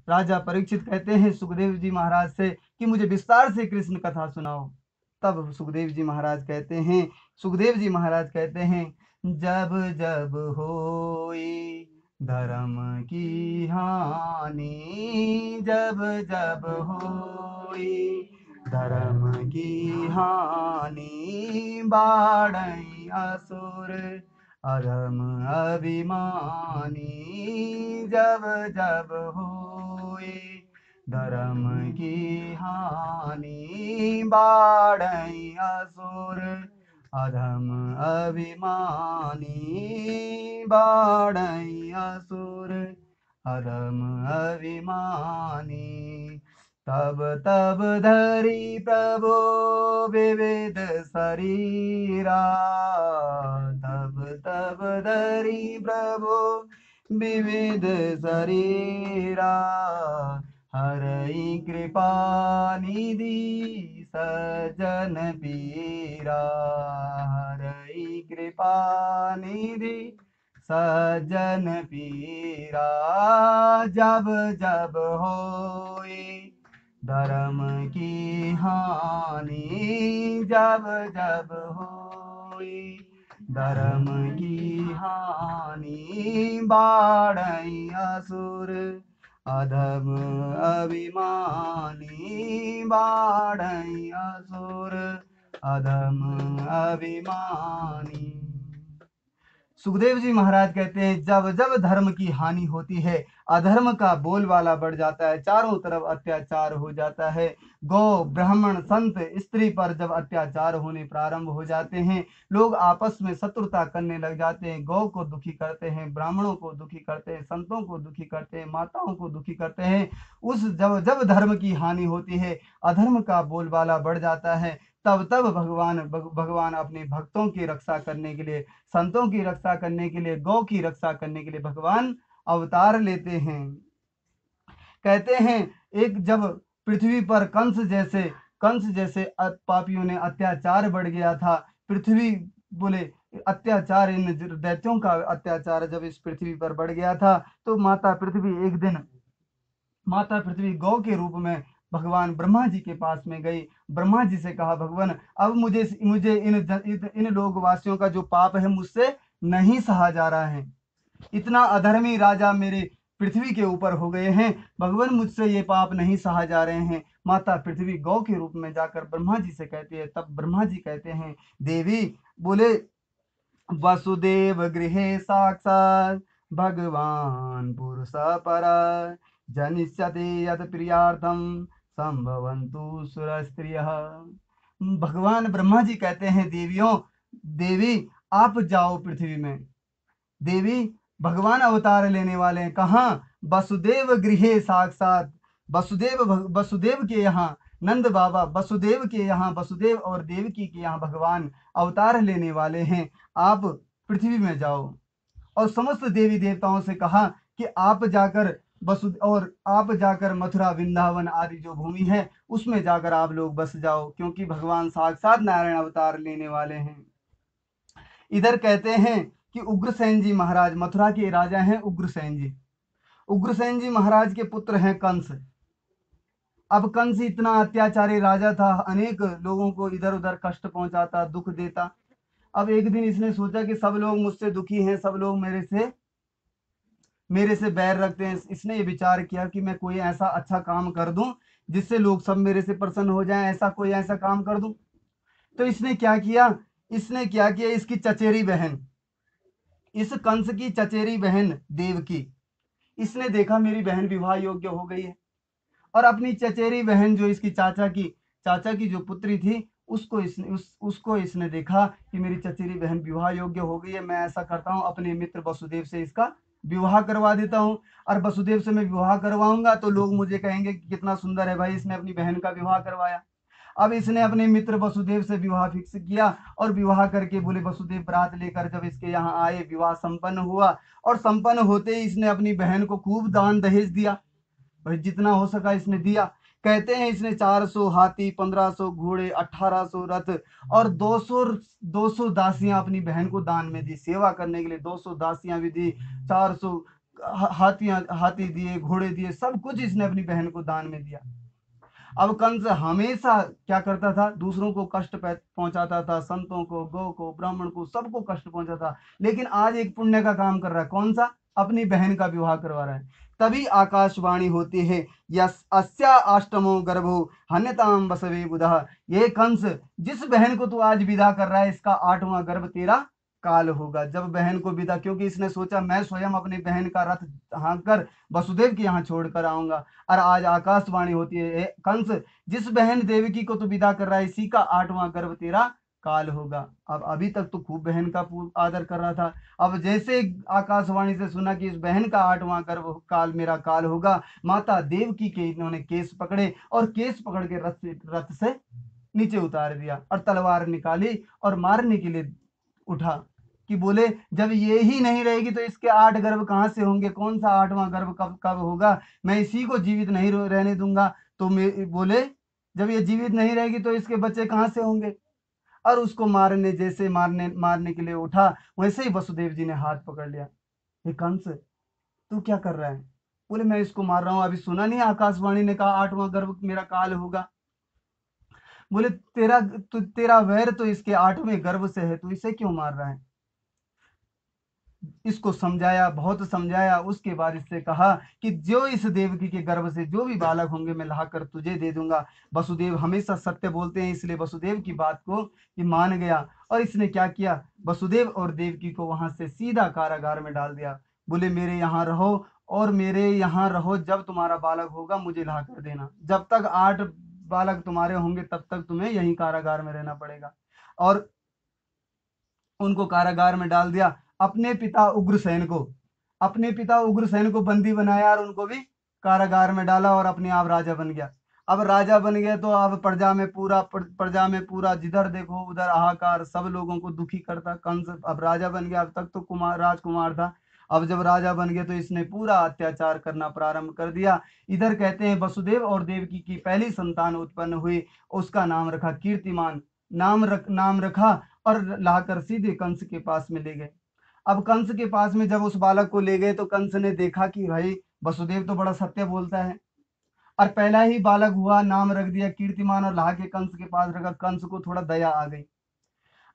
राजा परीक्षित कहते हैं सुखदेव जी महाराज से कि मुझे विस्तार से कृष्ण कथा सुनाओ। तब सुखदेव जी महाराज कहते हैं, जब जब होई धर्म की हानि, जब जब होई धर्म की हानि, बाढ़ई असुर अधम अभिमानी, जब जब होए धर्म की हानि, बाढ़ई असुर अधम अभिमानी, बाढ़ई असुर अधम अभिमानी। तब तब धरी प्रभु विविध शरीरा, तब तब धरी प्रभु विविध शरीरा, हरई कृपा निधि सज्जन पीरा, हरई कृपा निधि सज्जन पीरा, जब जब होए धर्म की हानि, जब जब होए धर्म की हानि, बाढ़ई असुर अधम अभिमानी, बाढ़ई असुर अधम अभिमानी। सुखदेव जी महाराज कहते हैं, जब जब धर्म की हानि होती है, अधर्म का बोलबाला बढ़ जाता है, चारों तरफ अत्याचार हो जाता है, गौ ब्राह्मण संत स्त्री पर जब अत्याचार होने प्रारंभ हो जाते हैं, लोग आपस में शत्रुता करने लग जाते हैं, गौ को दुखी करते हैं, ब्राह्मणों को दुखी करते हैं, संतों को दुखी करते हैं, माताओं को दुखी करते हैं। उस जब जब धर्म की हानि होती है, अधर्म का बोलबाला बढ़ जाता है, तब तब भगवान अपने भक्तों की रक्षा करने के लिए, संतों की रक्षा करने के लिए, गौ की रक्षा करने के लिए भगवान अवतार लेते हैं। कहते हैं, एक जब पृथ्वी पर कंस जैसे पापियों ने अत्याचार बढ़ गया था, पृथ्वी बोले अत्याचार, इन दैत्यों का अत्याचार जब इस पृथ्वी पर बढ़ गया था, तो माता पृथ्वी गौ के रूप में भगवान ब्रह्मा जी के पास में गई। ब्रह्मा जी से कहा, भगवान अब मुझे मुझे इन लोकवासियों का जो पाप है मुझसे नहीं सहा जा रहा है, इतना अधर्मी राजा मेरे पृथ्वी के ऊपर हो गए हैं, भगवान मुझसे ये पाप नहीं सहा जा रहे हैं। माता पृथ्वी गौ के रूप में जाकर ब्रह्मा जी से कहती है, तब ब्रह्मा जी कहते हैं, देवी बोले वसुदेव गृहे साक्षात् भगवान पुरुष पर, जनिष्यते यत् प्रियार्थम संभवन्तु सुर स्त्रियः। भगवान ब्रह्मा जी कहते हैं, देवी आप जाओ पृथ्वी में। देवी भगवान अवतार लेने वाले हैं, कहाँ? वसुदेव गृहे साक्षात, वसुदेव के यहाँ, नंद बाबा वसुदेव के यहाँ, वसुदेव और देवकी के यहाँ भगवान अवतार लेने वाले हैं, आप पृथ्वी में जाओ। और समस्त देवी देवताओं से कहा कि आप जाकर मथुरा वृंदावन आदि जो भूमि है उसमें जाकर आप लोग बस जाओ, क्योंकि भगवान साक्षात नारायण अवतार लेने वाले हैं। इधर कहते हैं कि उग्रसेन जी महाराज, मथुरा के राजा हैं उग्रसेन जी महाराज के पुत्र हैं कंस। अब कंस इतना अत्याचारी राजा था, अनेक लोगों को इधर उधर कष्ट पहुंचाता, दुख देता। अब एक दिन इसने सोचा कि सब लोग मुझसे दुखी हैं, सब लोग मेरे से बैर रखते हैं। इसने ये विचार किया कि मैं कोई ऐसा अच्छा काम कर दूं जिससे लोग सब मेरे से प्रसन्न हो जाएं, ऐसा काम कर दूं। तो इसने क्या किया, इसकी चचेरी बहन, इस कंस की चचेरी बहन देवकी, इसने देखा मेरी बहन विवाह योग्य हो गई है, और अपनी चचेरी बहन जो इसकी चाचा की जो पुत्री थी, उसको इसने देखा कि मेरी चचेरी बहन विवाह योग्य हो गई है, मैं ऐसा करता हूँ अपने मित्र वसुदेव से इसका विवाह करवा देता हूँ, और वसुदेव से मैं विवाह करवाऊंगा तो लोग मुझे कहेंगे कि कितना सुंदर है भाई, इसने अपनी बहन का विवाह करवाया। अब इसने अपने मित्र वसुदेव से विवाह फिक्स किया, और विवाह करके बोले वसुदेव बरात लेकर जब इसके यहाँ आए, विवाह संपन्न हुआ, और संपन्न होते ही इसने अपनी बहन को खूब दान दहेज दिया, भाई जितना हो सका इसने दिया। कहते हैं इसने 400 हाथी, 1500 घोड़े, 1800 रथ और 200 दासियां अपनी बहन को दान में दी, सेवा करने के लिए 200 दासियां भी दी, 400 हाथी दिए, घोड़े दिए, सब कुछ इसने अपनी बहन को दान में दिया। अब कंस हमेशा क्या करता था, दूसरों को कष्ट पहुंचाता था, संतों को, गौ को, ब्राह्मण को, सबको कष्ट पहुंचाता था। लेकिन आज एक पुण्य का काम कर रहा है, कौन सा? अपनी बहन का विवाह करवा रहा है। तभी आकाशवाणी होती है, यस अस्या अष्टमो गर्भो हन्यताम बसवे बुधा। ये कंस, जिस बहन को तू आज विदा कर रहा है, इसका 8वां गर्भ तेरा काल होगा। जब बहन को विदा, क्योंकि इसने सोचा मैं स्वयं अपनी बहन का रथ हाँक कर वसुदेव के यहाँ छोड़कर आऊंगा। और आज आकाशवाणी होती है, "ए कंस, जिस बहन देवकी को तू विदा कर रहा है, इसी का 8वां गर्भ तेरा काल होगा।" अब अभी तक तो खूब बहन का आदर कर रहा था। अब जैसे आकाशवाणी से सुना कि इस बहन का 8वां गर्भ काल मेरा काल होगा, माता देवकी के इन्होंने केस पकड़े और केस पकड़ के रथ से नीचे उतार दिया और तलवार निकाली और मारने के लिए उठा। कि बोले जब ये ही नहीं रहेगी तो इसके 8 गर्भ कहाँ से होंगे, कौन सा 8वां गर्भ कब कब होगा, मैं इसी को जीवित नहीं रहने दूंगा। तो बोले जब ये जीवित नहीं रहेगी तो इसके बच्चे कहाँ से होंगे। और उसको मारने, जैसे मारने मारने के लिए उठा, वैसे ही वसुदेव जी ने हाथ पकड़ लिया। हे कंस, तू क्या कर रहा है? बोले मैं इसको मार रहा हूँ, अभी सुना नहीं आकाशवाणी ने कहा 8वां गर्भ मेरा काल होगा। बोले तेरा वैर तो इसके 8वें गर्भ से है, तू इसे क्यों मार रहा है? इसको समझाया, बहुत समझाया। उसके बाद इससे कहा कि जो इस देवकी के गर्भ से जो भी बालक होंगे मैं लाकर तुझे दे दूंगा। वसुदेव हमेशा सत्य बोलते हैं, इसलिए वसुदेव की बात को ये मान गया। और इसने क्या किया, वसुदेव और देवकी को वहां से सीधा कारागार में डाल दिया। बोले मेरे यहाँ रहो, और मेरे यहाँ रहो, जब तुम्हारा बालक होगा मुझे ला कर देना। जब तक 8 बालक तुम्हारे होंगे तब तक तुम्हें यहीं कारागार में रहना पड़ेगा। और उनको कारागार में डाल दिया। अपने पिता उग्रसेन को बंदी बनाया और उनको भी कारागार में डाला और अपने आप राजा बन गया। अब राजा बन गया तो अब प्रजा में पूरा जिधर देखो उधर हाहाकार, सब लोगों को दुखी करता कंस। अब राजा बन गया, अब तक तो राजकुमार था। अब जब राजा बन गया तो इसने पूरा अत्याचार करना प्रारंभ कर दिया। इधर कहते हैं वसुदेव और देवकी की पहली संतान उत्पन्न हुई, उसका नाम रखा कीर्तिमान। नाम रखा और लाकर सीधे कंस के पास में ले गए। अब कंस के पास में जब उस बालक को ले गए तो कंस ने देखा कि भाई वसुदेव तो बड़ा सत्य बोलता है, और पहला ही बालक हुआ, नाम रख दिया कीर्तिमान और ला के कंस के पास रखा। कंस को थोड़ा दया आ गई।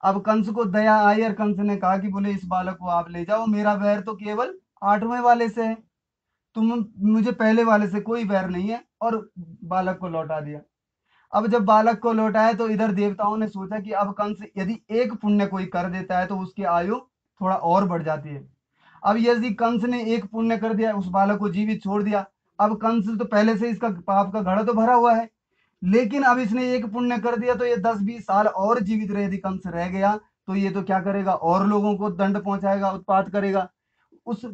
अब कंस को दया आई और कंस ने कहा कि बोले इस बालक को आप ले जाओ, मेरा वैर तो केवल 8वें वाले से है, तुम मुझे पहले वाले से कोई वैर नहीं है। और बालक को लौटा दिया। अब जब बालक को लौटाया तो इधर देवताओं ने सोचा कि अब कंस यदि एक पुण्य कोई कर देता है तो उसकी आयु थोड़ा और बढ़ जाती है। अब यदि कंस ने एक पुण्य कर दिया, उस बालक को जीवित छोड़ दिया, अब कंस तो पहले से इसका पाप का घड़ा तो भरा हुआ है। लेकिन अब इसने एक पुण्य कर दिया तो ये 10-20 साल और जीवित रहे, यदि कंस रह गया तो ये तो क्या करेगा, और लोगों को दंड पहुंचाएगा, उत्पात करेगा। उस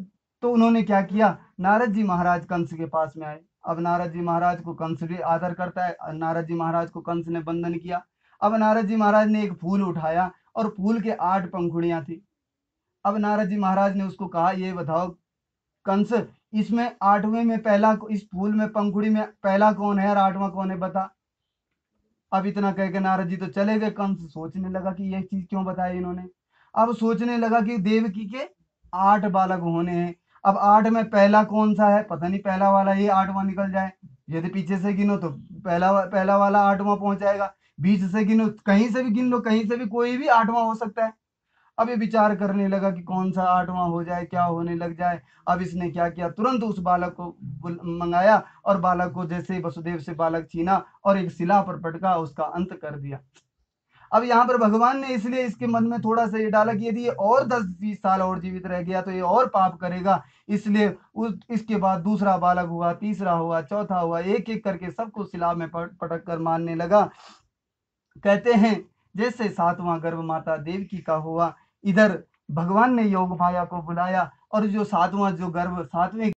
तो उन्होंने क्या किया, नारद जी महाराज कंस के पास में आए। अब नारद जी महाराज को कंस भी आदर करता है, नारद जी महाराज को कंस ने बंधन किया। अब नारद जी महाराज ने एक फूल उठाया और फूल के 8 पंखुड़ियां थी। अब नारद जी महाराज ने उसको कहा ये बताओ कंस, इसमें 8वें में पहला, इस फूल में पंखुड़ी में पहला कौन है और 8वां कौन है, बता। अब इतना कह के नारद जी तो चले गए। कंस सोचने लगा कि ये चीज क्यों बताई इन्होंने। अब सोचने लगा कि देवकी के 8 बालक होने हैं। अब 8 में पहला कौन सा है, पता नहीं, पहला वाला ये 8वां निकल जाए। यदि पीछे से गिनो तो पहला वाला 8वां पहुंच जाएगा। बीच से गिनो, कहीं से भी गिन लो, कहीं से भी कोई भी 8वां हो सकता है। अब ये विचार करने लगा कि कौन सा 8वां हो जाए, क्या होने लग जाए। अब इसने क्या किया, तुरंत उस बालक को मंगाया और बालक को जैसे ही वसुदेव से बालक छीना और एक शिला पर पटका, उसका अंत कर दिया। अब यहाँ पर भगवान ने इसलिए इसके मन में थोड़ा सा ये डाला कि यदि ये और 10-20 साल और जीवित रह गया तो ये और पाप करेगा। इसलिए इसके बाद दूसरा बालक हुआ, तीसरा हुआ, चौथा हुआ, एक एक करके सबको शिला में पटक कर मारने लगा। कहते हैं जैसे 7वां गर्भ माता देवकी का हुआ, इधर भगवान ने योग माया को बुलाया और जो 7वां जो गर्भ 7वें